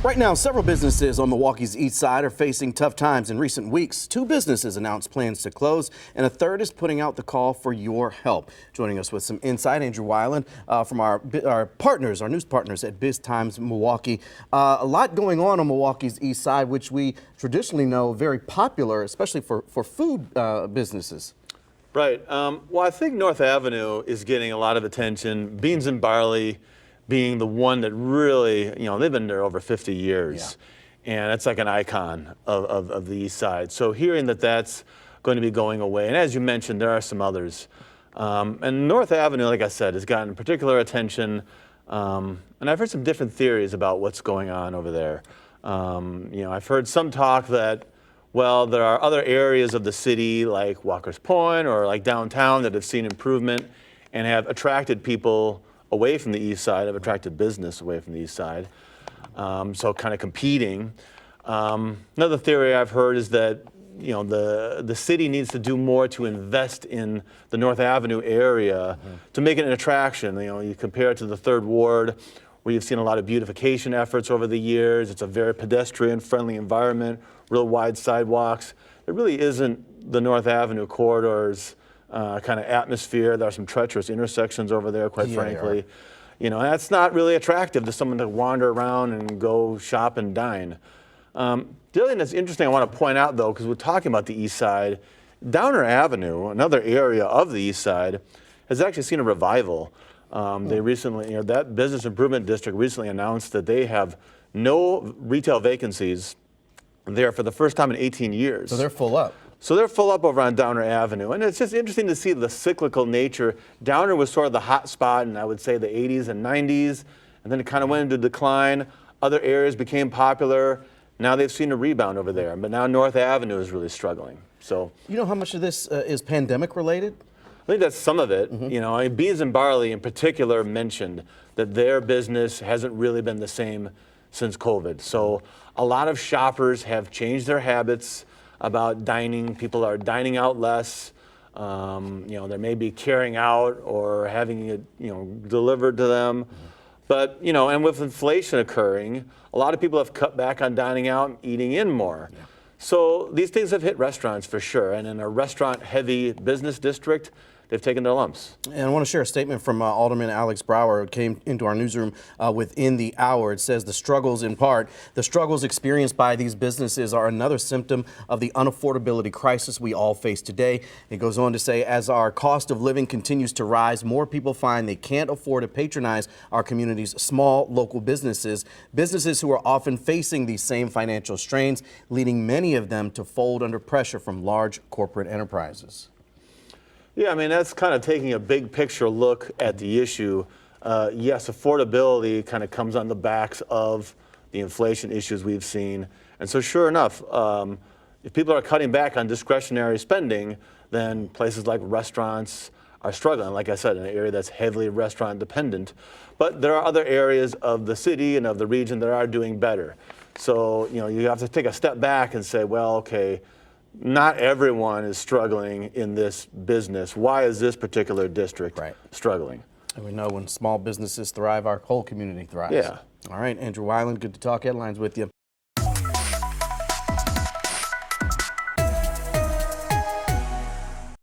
Right now, several businesses on Milwaukee's east side are facing tough times in recent weeks. Two businesses announced plans to close, and a third is putting out the call for your help. Joining us with some insight, Andrew Weiland from our partners, our news partners at Biz Times Milwaukee. A lot going on Milwaukee's east side, which we traditionally know very popular, especially for food businesses. Right. Well, I think North Avenue is getting a lot of attention. Beans and Barley being the one that really, they've been there over 50 years. Yeah. And it's like an icon of the east side. So hearing that that's going to be going away, and as you mentioned, there are some others. And North Avenue, like I said, has gotten particular attention. And I've heard some different theories about what's going on over there. I've heard some talk that, well, there are other areas of the city like Walker's Point or like downtown that have seen improvement and have attracted people away from the east side, have attracted business away from the east side. So kind of competing. Another theory I've heard is that the city needs to do more to invest in the North Avenue area to make it an attraction. You compare it to the Third Ward, where you've seen a lot of beautification efforts over the years. It's a very pedestrian-friendly environment, real wide sidewalks. There really isn't the North Avenue corridors kind of atmosphere. There are some treacherous intersections over there, quite frankly. That's not really attractive to someone to wander around and go shop and dine. The other thing that's interesting I want to point out, though, because we're talking about the east side, Downer Avenue, another area of the east side, has actually seen a revival. They recently, that business improvement district recently announced that they have no retail vacancies there for the first time in 18 years. So they're full up. So they're full up over on Downer Avenue. And it's just interesting to see the cyclical nature. Downer was sort of the hot spot in, I would say, the 80s and 90s. And then it kind of went into decline. Other areas became popular. Now they've seen a rebound over there. But now North Avenue is really struggling. So, you know how much of this is pandemic related? I think that's some of it. Beans and Barley in particular mentioned that their business hasn't really been the same since COVID. So a lot of shoppers have changed their habits about dining. People are dining out less. They may be carrying out or having it, delivered to them. But, and with inflation occurring, a lot of people have cut back on dining out and eating in more. Yeah. So these things have hit restaurants for sure. And in a restaurant-heavy business district, they've taken their lumps. And I want to share a statement from Alderman Alex Brower. It came into our newsroom within the hour. It says the struggles experienced by these businesses are another symptom of the unaffordability crisis we all face today. It goes on to say, as our cost of living continues to rise, more people find they can't afford to patronize our community's small local businesses who are often facing these same financial strains, leading many of them to fold under pressure from large corporate enterprises. Yeah, that's kind of taking a big picture look at the issue. Yes, affordability kind of comes on the backs of the inflation issues we've seen. And so sure enough, if people are cutting back on discretionary spending, then places like restaurants are struggling, like I said, in an area that's heavily restaurant dependent. But there are other areas of the city and of the region that are doing better. So, you have to take a step back and say, well, okay, not everyone is struggling in this business. Why is this particular district struggling? And we know when small businesses thrive, our whole community thrives. Yeah. All right, Andrew Weiland, good to talk headlines with you.